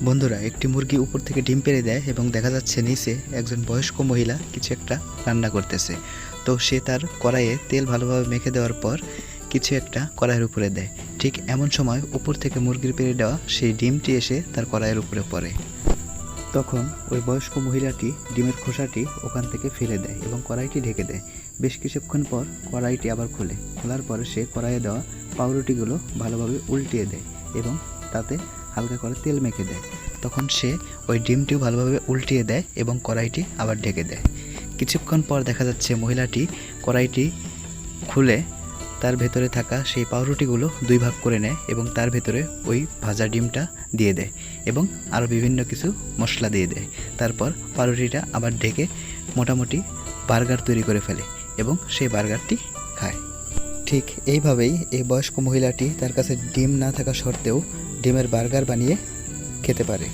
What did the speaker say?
বন্ধুরা, একটি মুরগি উপর থেকে ডিম পেড়ে দেয় এবং দেখা যাচ্ছে নিচে একজন বয়স্ক মহিলা কিছু একটা রান্না করতেছে। তো সে তার কড়াইয়ে তেল ভালোভাবে মেখে দেওয়ার পর কিছু একটা কড়াইয়ের উপরে দেয়। ঠিক এমন সময় উপর থেকে মুরগির পেড়ে দেওয়া সেই ডিমটি এসে তার কড়াইয়ের উপরে পড়ে। তখন ওই বয়স্ক মহিলাটি ডিমের খোসাটি ওখান থেকে ফেলে দেয় এবং কড়াইটি ঢেকে দেয়। বেশ কিছুক্ষণ পর কড়াইটি আবার খোলার পরে সে কড়াইয়ে দেওয়া পাউরুটিগুলো ভালোভাবে উল্টিয়ে দেয় এবং তাতে হালকা করে তেল মেখে দেয়। তখন সে ওই ডিমটিও ভালোভাবে উল্টিয়ে দেয় এবং কড়াইটি আবার ঢেকে দেয়। কিছুক্ষণ পর দেখা যাচ্ছে মহিলাটি কড়াইটি খুলে তার ভেতরে থাকা সেই পাউরুটিগুলো দুই ভাগ করে নেয় এবং তার ভেতরে ওই ভাজা ডিমটা দিয়ে দেয় এবং আরও বিভিন্ন কিছু মশলা দিয়ে দেয়। তারপর পাউরুটিটা আবার ঢেকে মোটামুটি বার্গার তৈরি করে ফেলে এবং সেই বার্গারটি খায়। ঠিক এইভাবেই এই বয়স্ক মহিলাটি তার কাছে ডিম না থাকা সত্ত্বেও ডিমের বার্গার বানিয়ে খেতে পারে।